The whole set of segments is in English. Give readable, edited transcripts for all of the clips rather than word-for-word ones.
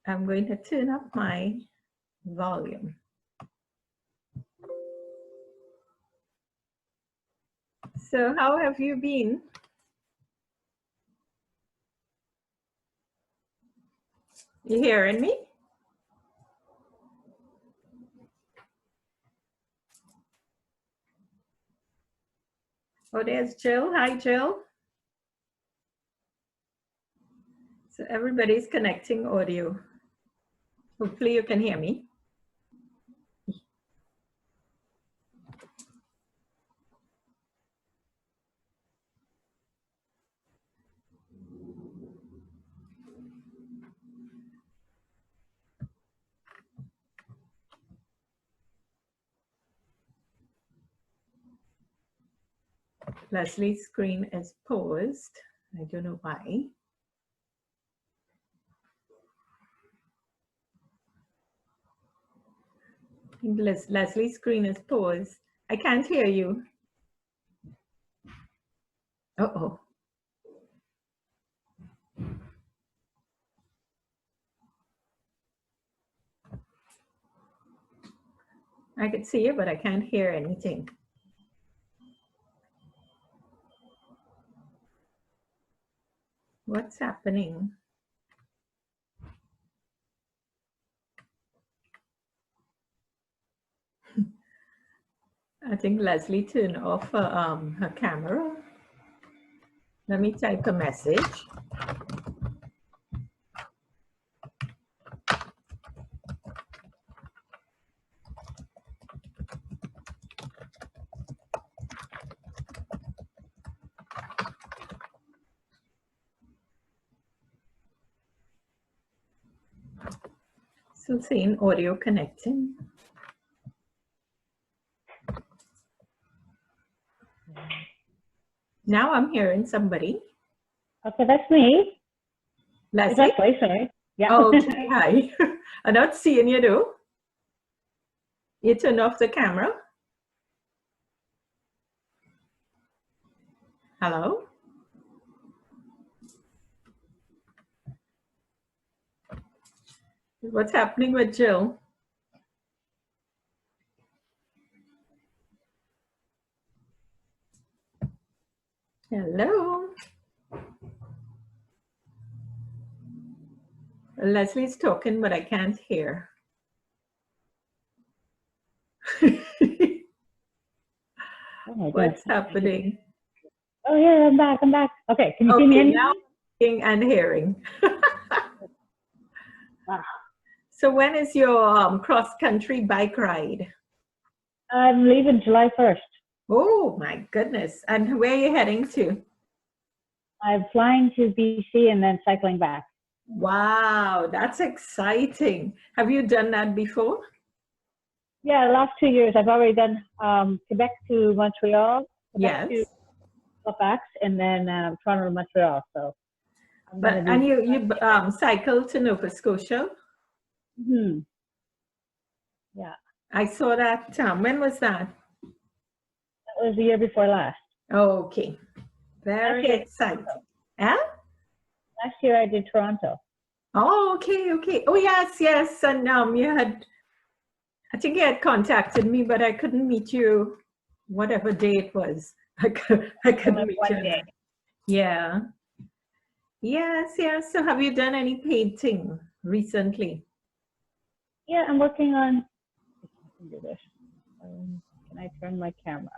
I'm going to turn up my volume. So how have you been? You hearing me? Oh, there's Jill. Hi, Jill. So everybody's connecting audio. Hopefully you can hear me. Leslie's screen is paused. I don't know why. I think Leslie's screen is paused. I can't hear you. Uh-oh. I could see you, but I can't hear anything. What's happening? I think Leslie turned off her camera. Let me type a message. So saying audio connecting. Now I'm hearing somebody. Okay, that's me. Leslie? Is that place, right? Yeah. Oh, okay, hi. I'm not seeing you though. You turned off the camera? Hello? What's happening with Jill? Hello? Leslie's talking, but I can't hear. Oh, what's happening? Oh yeah, I'm back. Okay, can you see me? Now seeing and hearing. Wow. So when is your cross-country bike ride? I'm leaving July 1st. Oh my goodness. And where are you heading to? I'm flying to BC and then cycling back. Wow, that's exciting. Have you done that before? Yeah, the last 2 years I've already done Quebec to Montreal, Quebec to Halifax, and then Toronto to Montreal. So, and you cycled to Nova Scotia? Mm-hmm. Yeah. I saw that. When was that? That was the year before last. Oh, okay. Very exciting. Huh? Last year I did Toronto. Oh, okay, okay. Oh, yes. And you had, I think you had contacted me, but I couldn't meet you whatever day it was. I couldn't meet you. Day. Yeah. Yes. So have you done any painting recently? Yeah, I'm working on, I can do this. Can I turn my camera?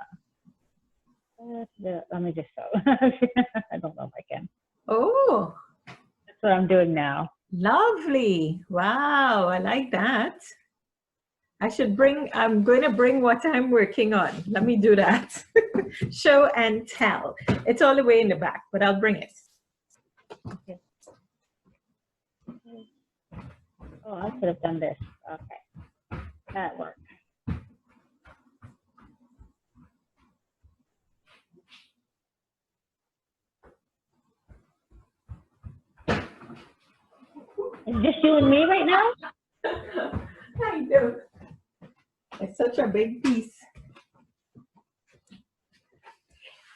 Let me just show. I don't know if I can. Oh. That's what I'm doing now. Lovely. Wow, I like that. I'm going to bring what I'm working on. Let me do that. Show and tell. It's all the way in the back, but I'll bring it. Okay. Oh, I could have done this. Okay. That worked. Is it just you and me right now? I know. It's such a big piece.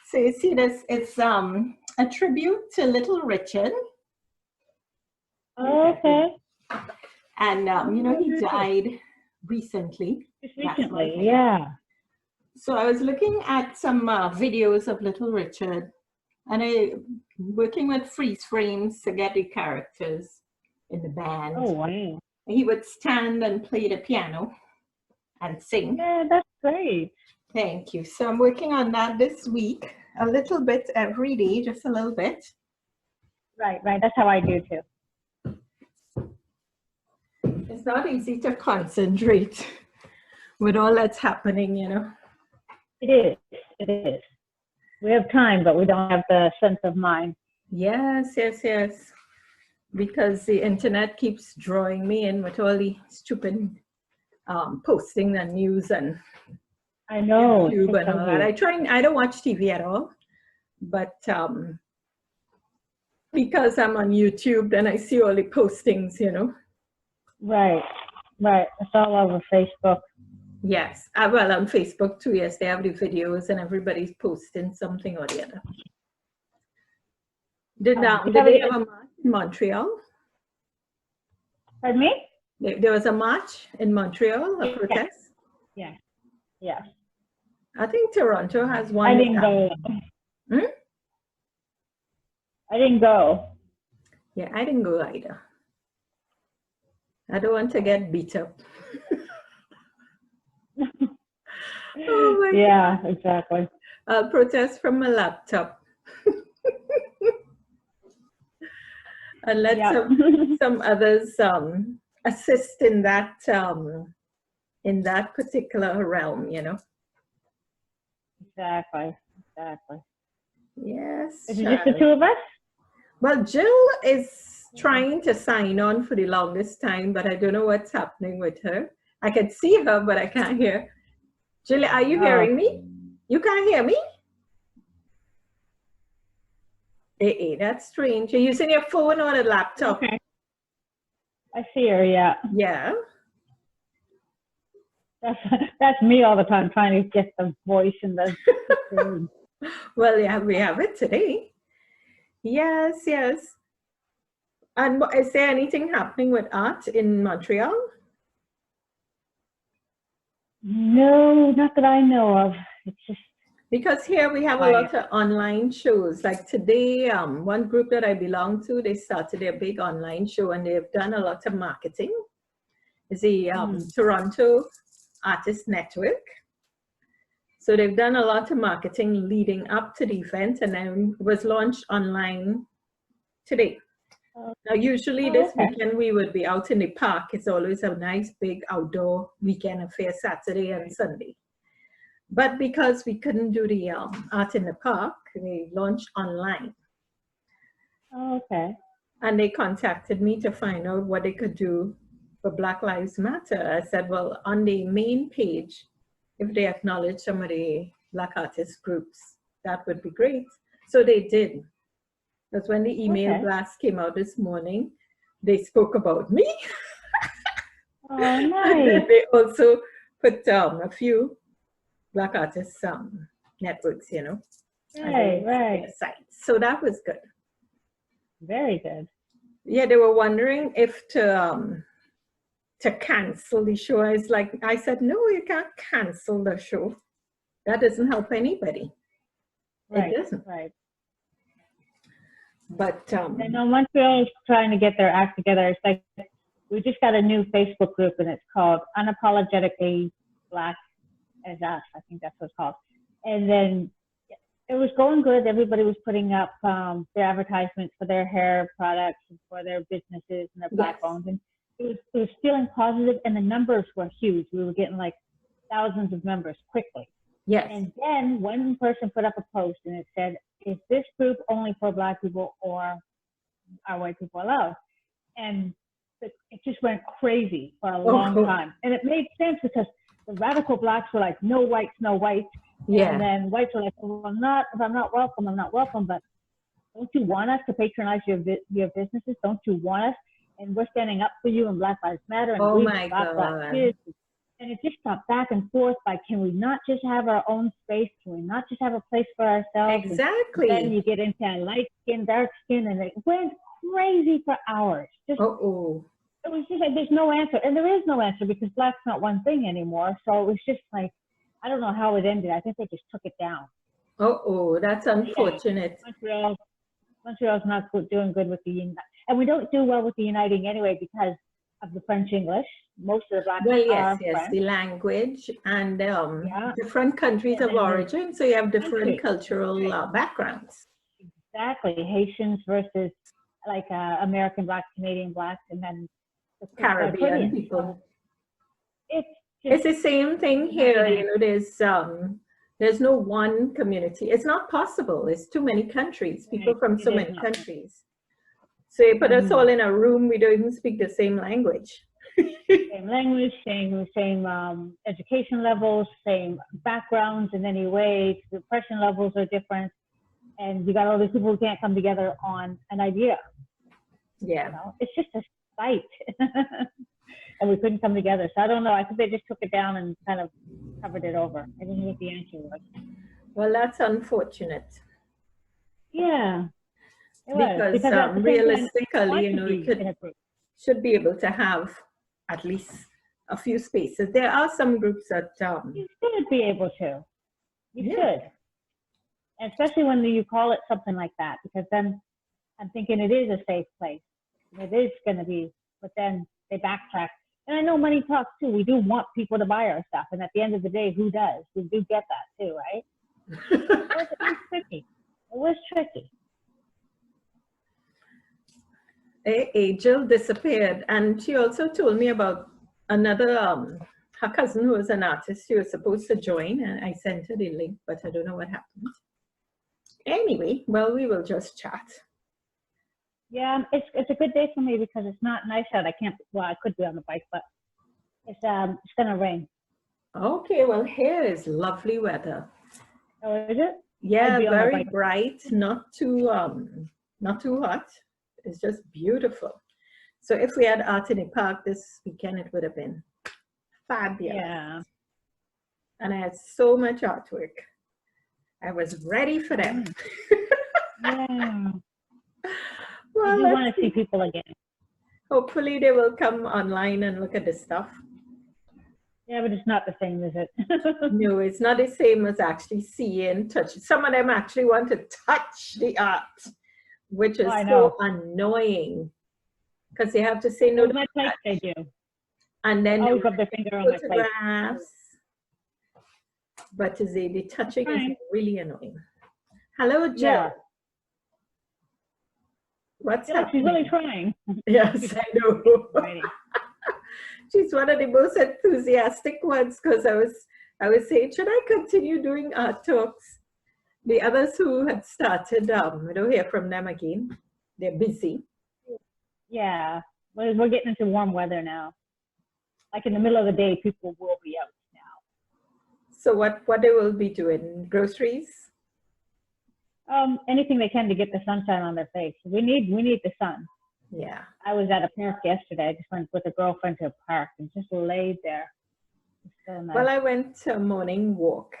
So you see this, it's a tribute to Little Richard. Oh, okay. And, you know, he died recently. Just That's why. recently, yeah. So I was looking at some videos of Little Richard, and working with freeze frames to get the characters in the band. Oh, wow. He would stand and play the piano and sing. Yeah, that's great. Thank you. So I'm working on that this week, a little bit every day, just a little bit. Right, right. That's how I do too. It's not easy to concentrate with all that's happening, you know. It is. It is. We have time, but we don't have the sense of mind. Yes, yes, yes. Because the internet keeps drawing me in with all the stupid posting and news and I know. YouTube and all that. I don't watch TV at all, but because I'm on YouTube, then I see all the postings, you know. Right, right. It's all over Facebook. Yes. Well, on Facebook too, yes, they have the videos and everybody's posting something or the other. Did they have a march in Montreal? Pardon me? There was a march in Montreal, a protest? Yeah, yeah. I think Toronto has one. I didn't go. Hmm? I didn't go. Yeah, I didn't go either. I don't want to get beat up. Oh my Yeah, God. exactly. I'll protest from my laptop. And let some others assist in that particular realm, you know. Exactly, exactly. Yes. Is it just the two of us? Well, Jill is trying to sign on for the longest time, but I don't know what's happening with her. I can see her, but I can't hear. Jill, are you hearing me? You can't hear me? That's strange. You're using your phone or a laptop? Okay. I see her, yeah. Yeah. That's me all the time, trying to get the voice and the Well, yeah, we have it today. Yes, yes. And is there anything happening with art in Montreal? No, not that I know of. It's just because here we have a lot of online shows. Like today, one group that I belong to, they started a big online show and they've done a lot of marketing. It's the Toronto Artist Network. So they've done a lot of marketing leading up to the event, and then it was launched online today. Now, usually this weekend we would be out in the park. It's always a nice big outdoor weekend affair, Saturday and Sunday. But because we couldn't do the art in the park, they launched online. Oh, okay. And they contacted me to find out what they could do for Black Lives Matter. I said, well, on the main page, if they acknowledge some of the Black artist groups, that would be great. So they did. Because when the email blast came out this morning, they spoke about me. Oh, nice. And then they also put a few Black artists networks, you know. Right. Sites. So that was good. Very good. Yeah, they were wondering if to cancel the show. I said, no, you can't cancel the show. That doesn't help anybody. Right. It doesn't. Right. But I know Montreal is trying to get their act together. It's like we just got a new Facebook group and it's called Unapologetically Black as Us. I think that's what it's called. And then it was going good. Everybody was putting up their advertisements for their hair products and for their businesses and their Black owned. And it was feeling positive, and the numbers were huge. We were getting like thousands of members quickly. Yes. And then one person put up a post and it said, is this group only for Black people or are white people allowed? And it just went crazy for a long time. And it made sense because the radical Blacks were like, no whites, no whites. Yeah. And then whites were like, well, if I'm not welcome, I'm not welcome. But don't you want us to patronize your businesses? Don't you want us? And we're standing up for you, and Black Lives Matter. And oh my God. And it just got back and forth by, can we not just have our own space? Can we not just have a place for ourselves? Exactly. And then you get into light skin, dark skin, and it went crazy for hours. Just, it it was just like, there's no answer. And there is no answer because Black's not one thing anymore. So it was just like, I don't know how it ended. I think they just took it down. Oh, that's unfortunate. Yeah. Montreal's not doing good with the, and we don't do well with the uniting anyway because of the French English. Most of the Blacks are French. The language and different countries of origin. So you have different cultural backgrounds. Exactly. Haitians versus like American Blacks, Canadian Blacks, and then the Caribbean people. It's the same thing here. You know, there's no one community. It's not possible. There's too many countries, people from so many countries. So you put us all in a room, we don't even speak the same language. Same language, same education levels, same backgrounds in any way. The depression levels are different. And you got all these people who can't come together on an idea. Yeah. You know? It's just a fight. And we couldn't come together. So I don't know. I think they just took it down and kind of covered it over. I don't know what the answer was. Well, that's unfortunate. Yeah. Because realistically, you know, we should be able to have at least a few spaces. There are some groups that you should be able to. You should. And especially when you call it something like that, because then I'm thinking it is a safe place. It is going to be, but then they backtrack. And I know money talks too. We do want people to buy our stuff. And at the end of the day, who does? We do get that too, right? It was tricky. It was tricky. Jill disappeared. And she also told me about another, her cousin who was an artist. She was supposed to join and I sent her the link, but I don't know what happened. Anyway, well, we will just chat. Yeah, it's a good day for me because it's not nice out. I could be on the bike, but it's gonna rain. Okay, well, here is lovely weather. Oh, is it? Yeah, very bright, not too hot. It's just beautiful. So if we had art in the park this weekend, it would have been fabulous. Yeah. And I had so much artwork. I was ready for them. Yeah. Well, I want to see people again. Hopefully they will come online and look at the stuff. Yeah, but it's not the same, is it? No, it's not the same as actually seeing, touching. Some of them actually want to touch the art, which is so annoying. Because they have to say no. My place they do. And then always have their finger on my plate. But the touching is really annoying. Hello, Jill. Yeah. What's happening? She's really trying. Yes, I know. She's one of the most enthusiastic ones because I was saying, should I continue doing art talks? The others who had started, we don't hear from them again. They're busy. Yeah, we're getting into warm weather now. Like in the middle of the day, people will be out now. So what they will be doing? Groceries? Anything they can to get the sunshine on their face. We need the sun. Yeah. I was at a park yesterday. I just went with a girlfriend to a park and just laid there. So nice. Well, I went to a morning walk,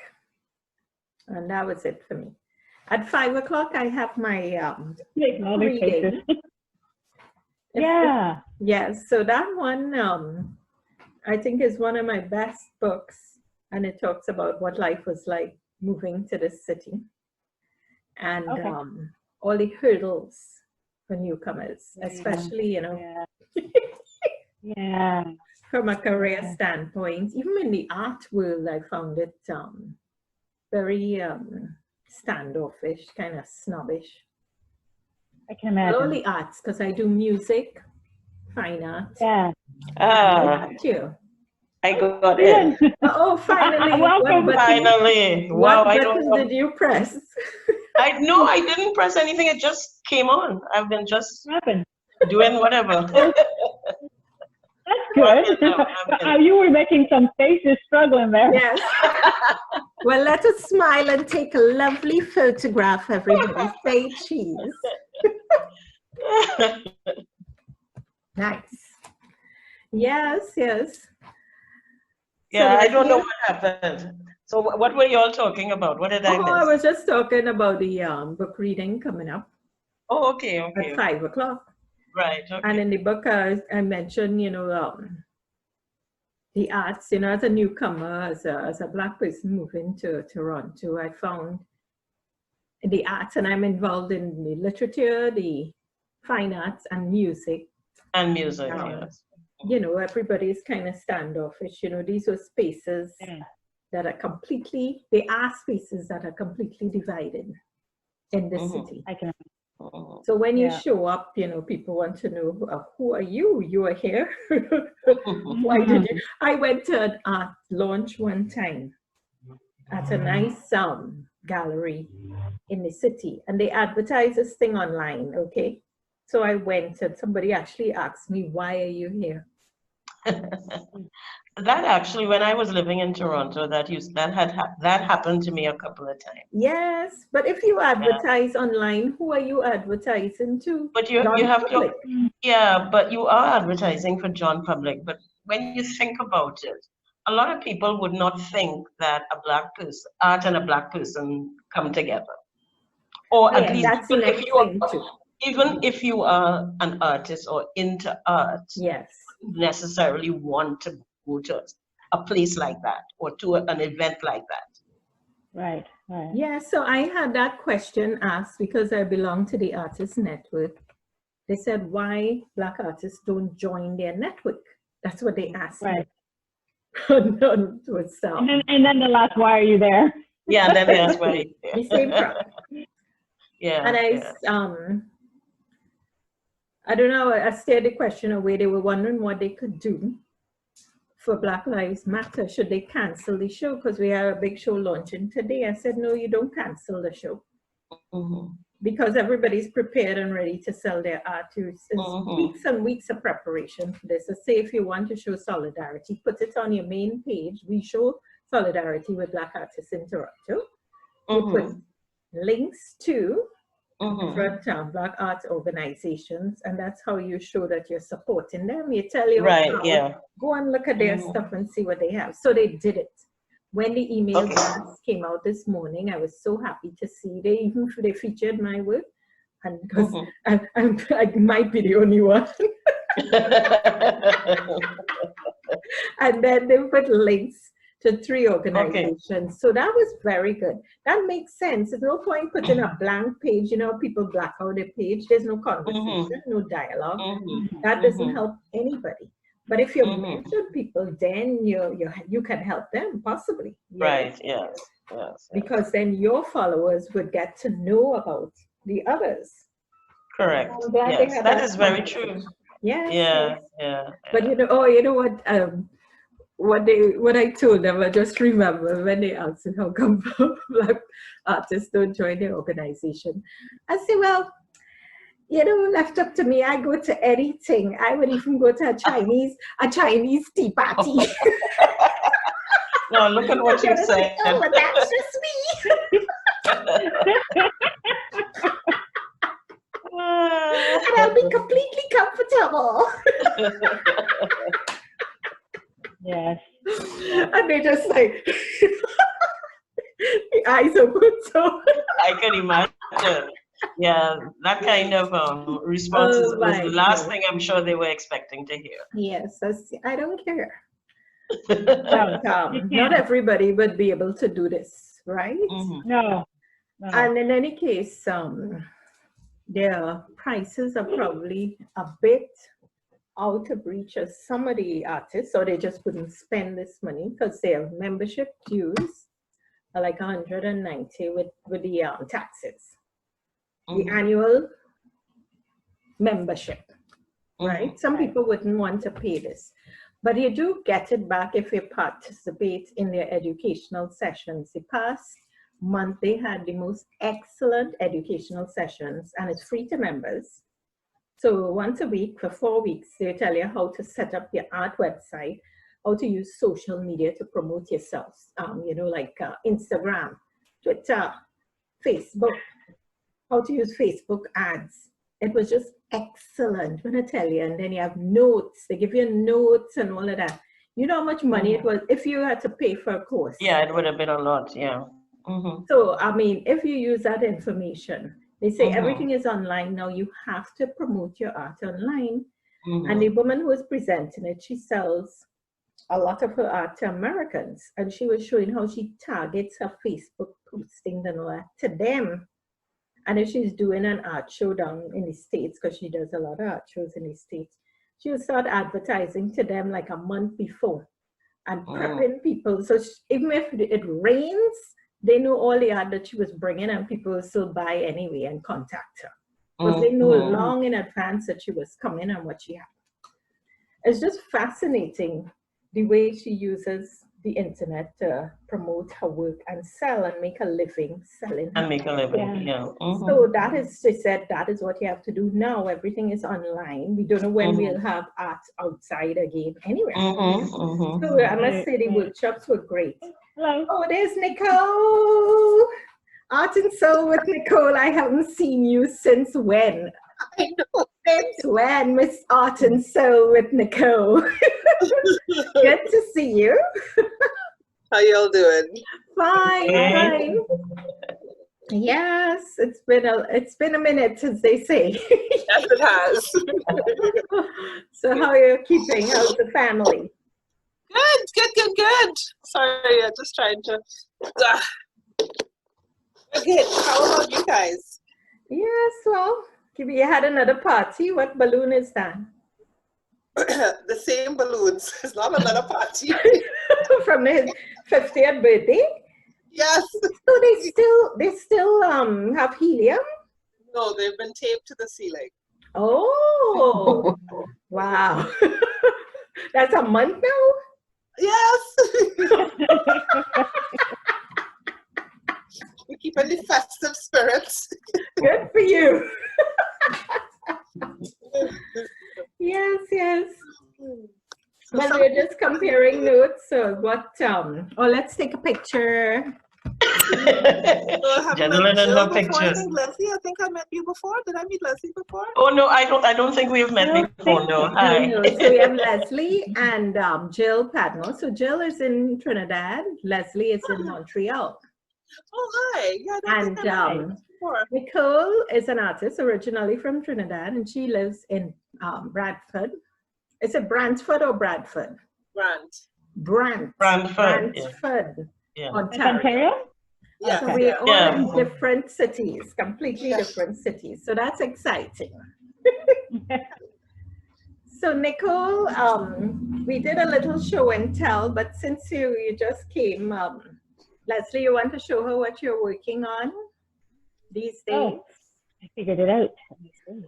and that was it for me. At 5 o'clock, I have my reading. Yeah. Yes. So that one, I think, is one of my best books, and it talks about what life was like moving to the city. And all the hurdles for newcomers, especially, you know, from a career standpoint. Even in the art world, I found it very standoffish, kind of snobbish. I can imagine. All the arts, because I do music, fine art. Yeah. Thank you. I got in. Oh, finally. Welcome. Finally. Wow, what button did you press? I didn't press anything. It just came on. I've been just doing whatever. That's good. You were making some faces struggling there. Yes. Well, let us smile and take a lovely photograph, everybody. Say cheese. Nice. Yes, yes. Yeah, so I don't know what happened. So what were you all talking about? What did I miss? I was just talking about the book reading coming up. Oh, okay. At 5 o'clock. Right. Okay. And in the book, I mentioned, the arts, as a newcomer, as a Black person moving to Toronto, I found the arts, and I'm involved in the literature, the fine arts, and music. And music, yes. Everybody's kind of standoffish. These are spaces that are completely completely divided in this city. I can. So when you show up, people want to know, who are you? You are here. Why did you? I went to an art launch one time at a nice gallery in the city, and they advertise this thing online. Okay, so I went, and somebody actually asked me, "Why are you here?" That actually, when I was living in Toronto, that happened to me a couple of times. Yes, but if you advertise online, who are you advertising to? But you have to, but you are advertising for John Public. But when you think about it, a lot of people would not think that art and a Black person come together, or at least even if you are an artist or into art, necessarily want to go to a place like that or to an event like that. Right. Yeah, so I had that question asked because I belong to the Artist Network. They said, why Black artists don't join their network? That's what they asked me. And then the last, why are you there? Yeah, then they asked why are you there. The same problem. Yeah. And I don't know, I stared the question away. They were wondering what they could do for Black Lives Matter. Should they cancel the show? Because we have a big show launching today. I said, no, you don't cancel the show. Because everybody's prepared and ready to sell their art. It's weeks and weeks of preparation for this. So say if you want to show solidarity, put it on your main page. We show solidarity with Black artists in Toronto. We put links to different Black arts organizations, and that's how you show that you're supporting them. You tell your go and look at their stuff and see what they have. So they did it. When the email blast came out this morning, I was so happy to see they featured my work, and because I might be the only one. And then they put links to 3 organizations. So that was very good. That makes sense. There's no point putting a blank page. People black out their page. There's no conversation, no dialogue. That doesn't help anybody. But if you mention people, then you can help them possibly. Right. Yes. Because then your followers would get to know about the others. Correct. Yes, that is very true. Yeah. But you know what? What I told them, I just remember when they asked me how come Black artists don't join their organization. I say, well, left up to me, I go to anything. I would even go to a Chinese tea party. No, look at what you said. Oh, but that's just me. And I'll be completely comfortable. Yes. And they just like, the eyes open. So I can imagine. Yeah, that kind of response was the last thing I'm sure they were expecting to hear. Yes, I don't care. Not everybody would be able to do this, right? No. And in any case, their prices are probably a bit out of reach of some of the artists, so they just couldn't spend this money because their membership dues are like $190 with the taxes. The annual membership, right? Some people wouldn't want to pay this, but you do get it back if you participate in their educational sessions. The past month, they had the most excellent educational sessions, and it's free to members. So once a week for 4 weeks, they tell you how to set up your art website, how to use social media to promote yourselves, like Instagram, Twitter, Facebook, how to use Facebook ads. It was just excellent, when I tell you. And then you have notes. They give you notes and all of that. You know how much money it was if you had to pay for a course? Yeah, it would have been a lot, yeah. So, I mean, if you use that information, They say everything is online now. You have to promote your art online. Mm-hmm. And the woman who was presenting it, she sells a lot of her art to Americans. And she was showing how she targets her Facebook postings and all that to them. And if she's doing an art show down in the States, because she does a lot of art shows in the States, she will start advertising to them like a month before and prepping people. So even if it rains, they know all the art that she was bringing and people will still buy anyway and contact her. Because they know long in advance that she was coming and what she had. It's just fascinating the way she uses the internet to promote her work and sell and make a living selling. And make a living, yeah. So that is, she said, that is what you have to do now. Everything is online. We don't know when we'll have art outside again anywhere. So I must say the workshops were great. Hello. Oh, there's Nicole. Art and Soul with Nicole. I haven't seen you since when? I know. Since when, Miss Art and Soul with Nicole? Good to see you. How y'all doing? Fine, fine. Yes, it's been a minute, as they say. Yes, it has. So how are you keeping? How's the family? Good. Sorry, I'm just trying to. Good. How about you guys? Yes, well, you had another party. What balloon is that? The same balloons. It's not another party. From his 50th birthday? Yes. So they still have helium? No, they've been taped to the ceiling. Oh, wow. That's a month now? Yes. We keep in the festive spirits. Good for you. Yes. Well, we're just comparing notes. So what, let's take a picture. Jennylynd and her picture. Leslie, I think I met you before. Did I meet Leslie before? Oh no, I don't think we've met before. No, hi. No. So we have Leslie and Jill Padmore. So Jill is in Trinidad. Leslie is in Montreal. Oh hi. Yeah, I don't think I met you before. Nicole is an artist originally from Trinidad, and she lives in Bradford. Is it Brantford or Bradford? Brantford. Yeah. Ontario. Yeah. So we're all in different cities, completely different cities. So that's exciting. So Nicole, we did a little show and tell, but since you just came, Leslie, you want to show her what you're working on these days? Oh, I figured it out. Let me see.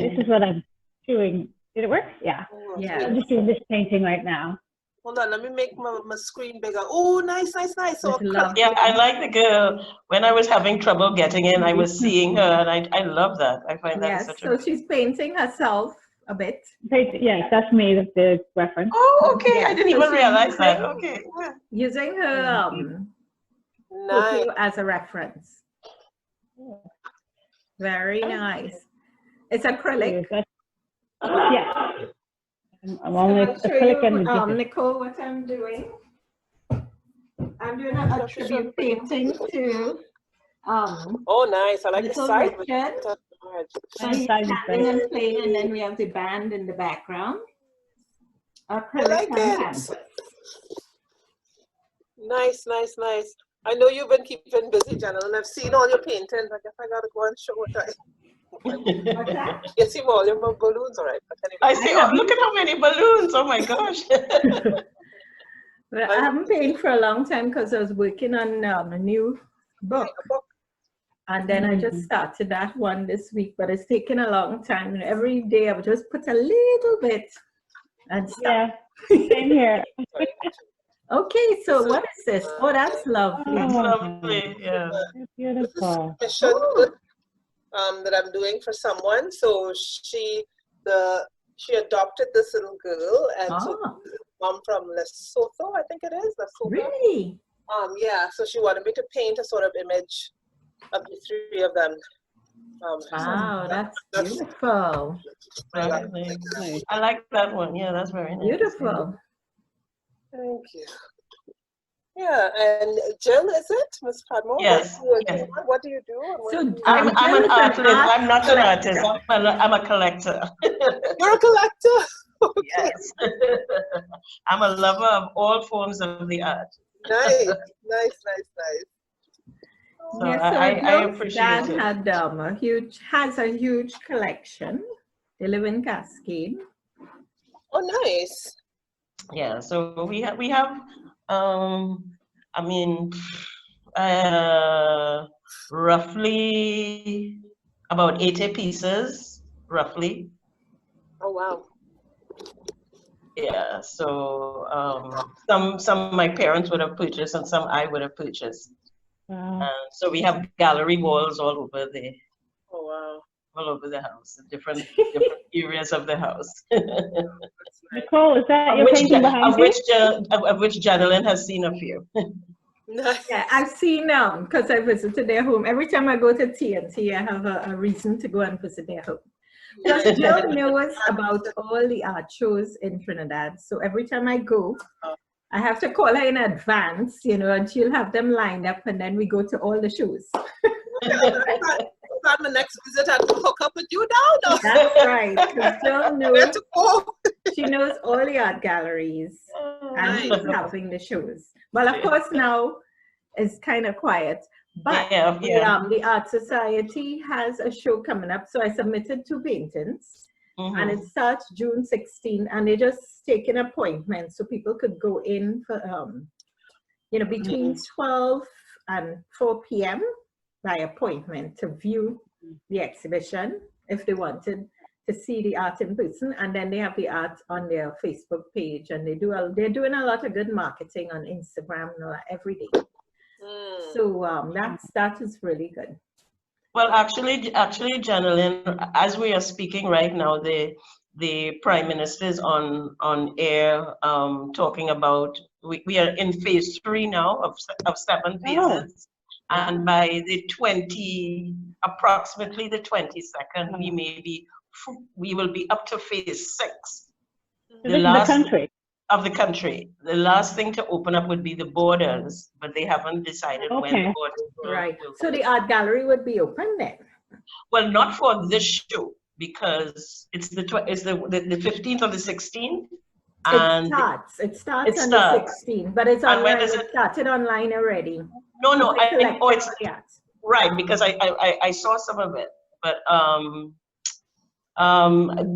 This is what I'm doing. Did it work? Yeah. Yeah. I'm just doing this painting right now. Hold on, let me make my screen bigger. Oh, nice. So Yeah, I like the girl. When I was having trouble getting in, I was seeing her, and I love that. I find that such so she's painting herself a bit. Yes, that's me, the reference. Oh, okay. I didn't even realize that. Okay. Yeah. Using her photo as a reference. Very nice. It's acrylic. Yeah. I'm only acrylic and Nicole, what I'm doing. I'm doing a tribute painting to oh nice. I like the side. So he's standing and playing, and then we have the band in the background. Acrylic and canvas. Nice. I know you've been keeping busy, Jennylynd. I've seen all your paintings. I guess I gotta go and show it. What's that? You see all your balloons, all right? I see. Oh, look at how many balloons! Oh my gosh! Well, I haven't painted for a long time because I was working on a new book, and then I just started that one this week. But it's taken a long time. And every day I would just put a little bit and stop. Yeah, same here. Okay, so what is this? Oh, that's lovely. That's lovely. Yeah. Beautiful. This is that I'm doing for someone. So she adopted this little girl, and so mom from Lesotho, I think it is. Lesotho. Really? Yeah. So she wanted me to paint a sort of image of the three of them. Wow, that's beautiful. I like that one. Yeah, that's very nice. Beautiful. Thank you. Yeah, and Jill, is it, Ms. Padmore? Yes. What do you do? So I'm an artist. I'm not an artist. collector. I'm a collector. You're a collector? Okay. Yes. I'm a lover of all forms of the art. Nice. So Yeah, so I appreciate Dan it. had has a huge collection. They live in Cascade. Oh, nice. Yeah, so we have I mean roughly about 80 pieces, roughly. Oh, wow. Yeah, so some my parents would have purchased and some I would have purchased. Wow. So we have gallery walls all over Oh, wow. all over the house, different areas of the house. Nicole, is that your painting behind you? Of which Jennylynd has seen a few. Nice. Yeah, I've seen because I visited their home. Every time I go to TNT, I have a reason to go and visit their home. Plus, Jill knows about all the art shows in Trinidad. So every time I go, I have to call her in advance, and she'll have them lined up, and then we go to all the shows. On the next visit, I'll hook up with you now. No? That's right. Because Jill knows, Where to go? she knows all the art galleries and who's having the shows. Well, of course, now it's kind of quiet. But the Art Society has a show coming up. So I submitted 2 paintings. And it starts June 16th. And they just take an appointment. So people could go in for, between 12 and 4 p.m. by appointment to view the exhibition if they wanted to see the art in person. And then they have the art on their Facebook page, and they're doing a lot of good marketing on Instagram every day. So that is really good. Well, actually, Jennylynd, as we are speaking right now, the Prime Minister is on air talking about we are in phase 3 now of 7 phases. And by approximately the 22nd, we will be up to phase 6. Of the country. The last thing to open up would be the borders, but they haven't decided when the borders will. Right. So the art gallery would be open then? Well, not for this show, because it's the 15th or the 16th. And it starts on the 16th, but it's online. It started online already. No, it's right, because I saw some of it, but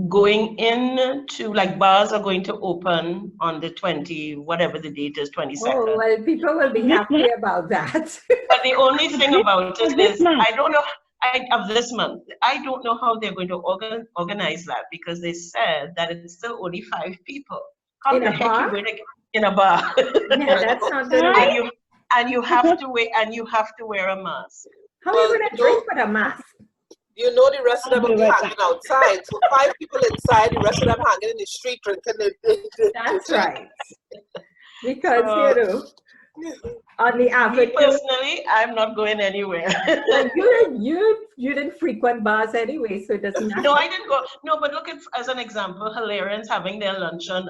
going into, like, bars are going to open on the 20, whatever the date is, 22nd. Oh, well, people will be happy about that. But the only thing about it is, I don't know, of this month, I don't know how they're going to organize that, because they said that it's still only 5 people. How the heck you going to get in a bar? Yeah, that's not good. And you have to wear a mask. How are you going to drink with a mask? You know the rest of them will be hanging outside. So 5 people inside, the rest of them hanging in the street drinking. That's right. Because, on the average. Personally, I'm not going anywhere. Like you didn't frequent bars anyway, so it doesn't matter. No, I didn't go. No, but look at, as an example, Hilarians having their luncheon.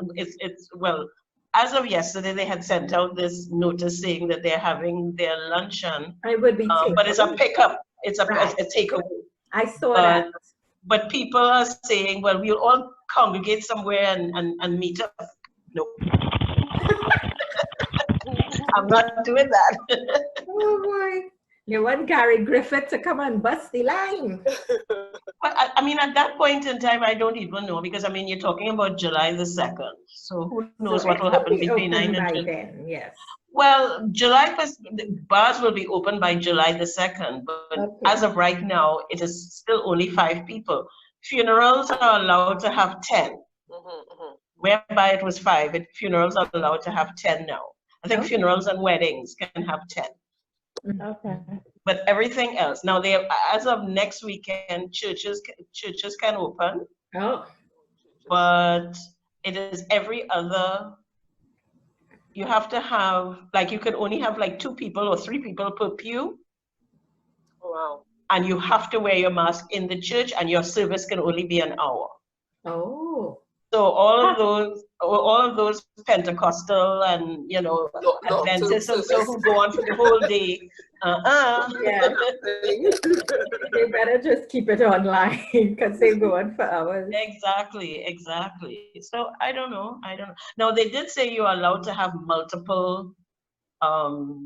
Well, as of yesterday, they had sent out this notice saying that they're having their luncheon. It would be but it's a pickup. It's a takeaway. I saw that. But people are saying, well, we'll all congregate somewhere and meet up. No. I'm not doing that. Oh boy. You want Gary Griffith to come and bust the line. But I mean, at that point in time, I don't even know, because I mean, you're talking about July the 2nd. So who knows what will happen between 9 and 10. Then, yes. Well, July 1st, bars will be open by July the 2nd, but as of right now, it is still only 5 people. Funerals are allowed to have 10, whereby it was 5. Funerals are allowed to have 10 now. I think funerals and weddings can have 10. Okay. But everything else, now they, as of next weekend, churches can open. Oh. But it is every other. You have to have, like, you can only have like 2 people or 3 people per pew. Wow. And you have to wear your mask in the church, and your service can only be an hour. Oh. So all of those Pentecostal and Adventists and so who go on for the whole day. Yeah. They better just keep it online because they go on for hours. Exactly. So I don't know. Now they did say you are allowed to have multiple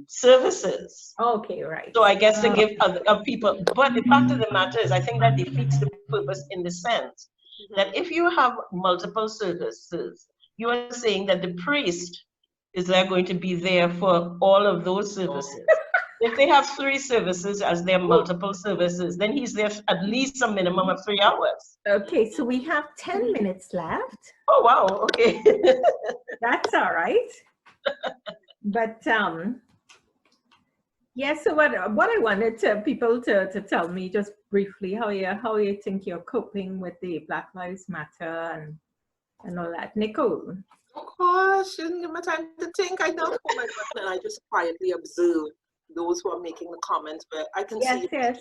services. Okay, right. So I guess to give other people, but the fact of the matter is, I think that defeats the purpose in the sense that if you have multiple services, you are saying that the priest is there going to be there for all of those services. If they have 3 services as their multiple services, then he's there at least a minimum of 3 hours. Okay, so we have 10 minutes left. Oh, wow, okay. That's all right. But yeah, so what I wanted people to tell me just briefly how you think you're coping with the Black Lives Matter and all that. Nicole. Oh gosh, you didn't give me time to think. I don't. Oh my God, and I just quietly observe those who are making the comments, but I can see. Yes.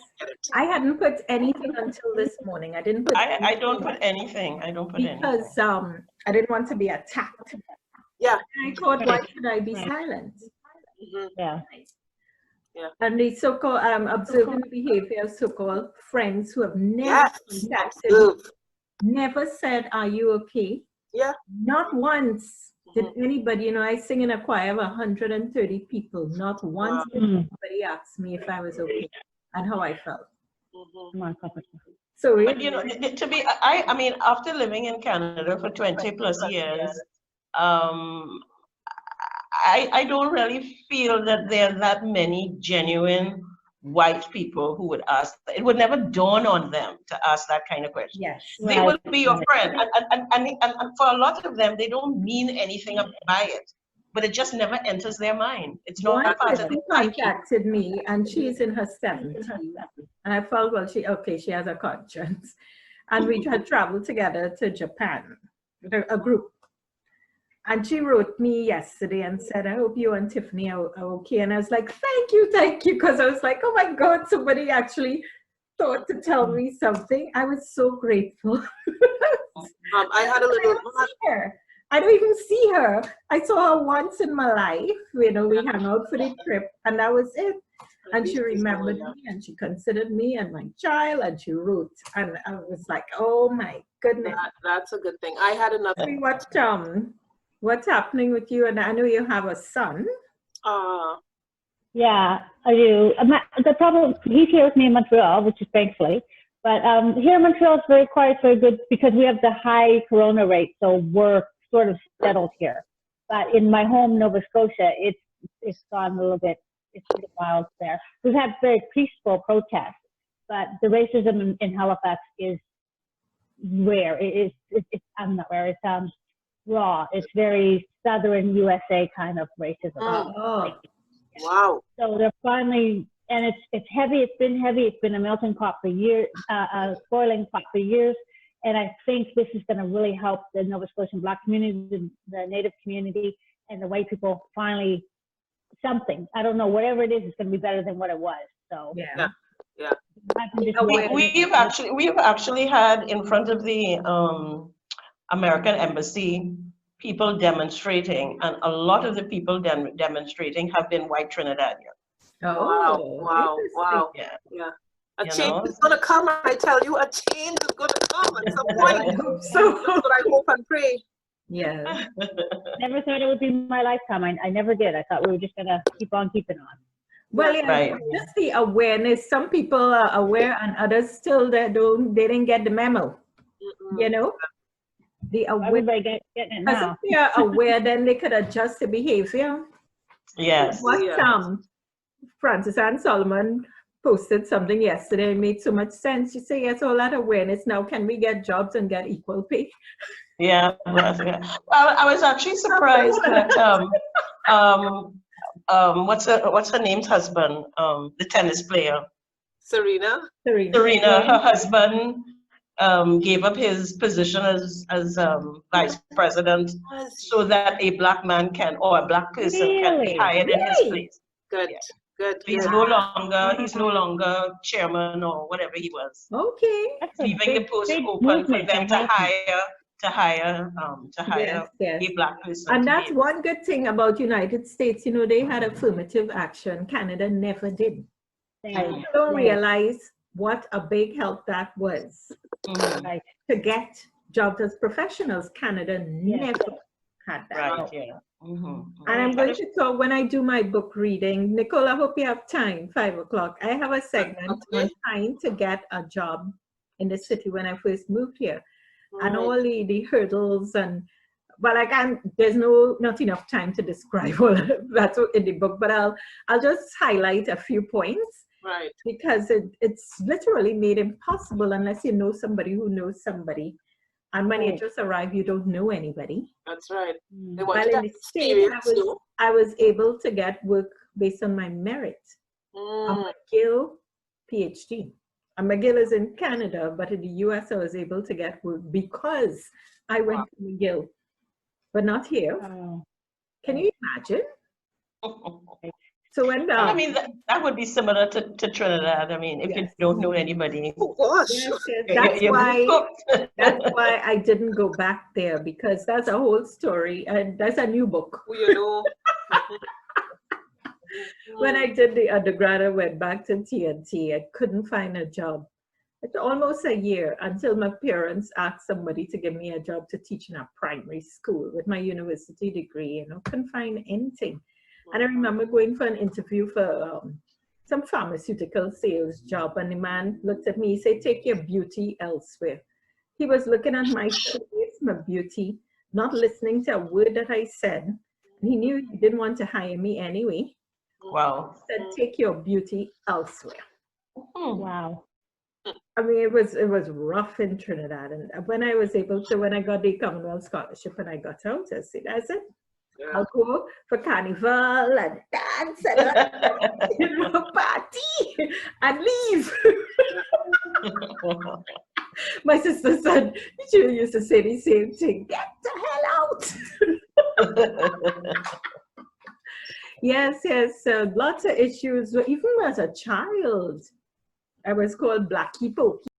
I hadn't put anything until this morning. I didn't put. I don't put anything. Because I didn't want to be attacked. Yeah. I thought, why should I be silent? Yeah. And the so-called observing the behavior of so-called friends who have never contacted, never said, "Are you okay?" Yeah. Not once did anybody. I sing in a choir of 130 people. Not once did anybody ask me if I was okay and how I felt. So, but to be, I mean, after living in Canada for 20 plus years, I don't really feel that there are that many genuine white people who would ask. It would never dawn on them to ask that kind of question. Yes, they will be your friend, and for a lot lot of them, they don't mean anything by it, but it just never enters their mind. It's not one part of person it. contacted me, and she's in her 70s, and I felt, well, she has a conscience, and we had traveled together to Japan, a group. And she wrote me yesterday and said, "I hope you and Tiffany are okay." And I was like, thank you, because I was like, oh my God, somebody actually thought to tell me something. I was so grateful. I had a little. I don't even see her. I saw her once in my life. We hung out for the trip, and that was it. And she remembered me, and she considered me and my child, and she wrote. And I was like, oh my goodness. That's a good thing. I had another. What's happening with you? And I know you have a son. Yeah, I do. The problem, he's here with me in Montreal, which is thankfully. But here in Montreal, it's very quiet, very good, because we have the high corona rate, so we're sort of settled here. But in my home, Nova Scotia, it's gone a little bit, it's pretty wild there. We've had very peaceful protests, but the racism in Halifax is rare. It's I'm not rare. It's raw. It's very Southern USA kind of racism. Wow. So they're finally, and it's heavy. It's been heavy. It's been a melting pot for years, a boiling pot for years. And I think this is going to really help the Nova Scotian Black community, the Native community, and the white people finally something. I don't know, whatever it is, it's going to be better than what it was. So yeah. We've actually had in front of the American Embassy people demonstrating, and a lot of the people demonstrating have been white Trinidadians. Wow. Yeah. A change is going to come. I tell you, a change is going to come at some point. So that's what I hope and pray. Yeah. Never thought it would be my lifetime. I never did. I thought we were just going to keep on keeping on. Well, yeah, just the awareness. Some people are aware, and others still they didn't get the memo. The awareness. Getting it now. If they are aware, then they could adjust the behavior. Yes. What Francis Ann Solomon posted something yesterday and made so much sense. You say, yes, all that awareness. Now, can we get jobs and get equal pay? Yeah. Well, I was actually surprised that what's her name's husband, the tennis player, Serena, her husband gave up his position as vice president so that a black man or a black person can be hired in his place. Good. Yeah. Good. He's no longer chairman or whatever he was. Okay. Leaving the post open for them hire yes. a black person. And that's one good thing about United States. You know, they had affirmative action. Canada never did. I don't realize what a big help that was to get jobs as professionals. Canada never had that. Right, yeah. And I'm going to talk when I do my book reading. Nicole, I hope you have time, 5 o'clock. I have a segment on trying to get a job in the city when I first moved here. And all the hurdles and, well, I can't, there's not enough time to describe all of that in the book, but I'll just highlight a few points. Right. Because it's literally made impossible unless you know somebody who knows somebody. And when you just arrive, you don't know anybody. That's right. While in the States, I was able to get work based on my merit. A McGill Ph.D. And McGill is in Canada, but in the US, I was able to get work because I went to McGill, but not here. Can you imagine? So when I mean, that would be similar to Trinidad. I mean, if you don't know anybody. Oh gosh. That's why I didn't go back there, because that's a whole story and that's a new book. You know. When I did the undergrad, I went back to TNT. I couldn't find a job. It's almost a year until my parents asked somebody to give me a job to teach in a primary school with my university degree. You know, couldn't find anything. And I remember going for an interview for some pharmaceutical sales job, and the man looked at me, he said, take your beauty elsewhere. He was looking at my face, my beauty, not listening to a word that I said. And he knew he didn't want to hire me anyway. Wow. He said, take your beauty elsewhere. Wow. I mean, it was rough in Trinidad. And when I was able to, when I got the Commonwealth Scholarship and I got out, I said, I'll go for carnival and dance and party and leave. My sister said, she used to say the same thing, get the hell out. Yes, lots of issues. Even as a child, I was called Blackie Pokey.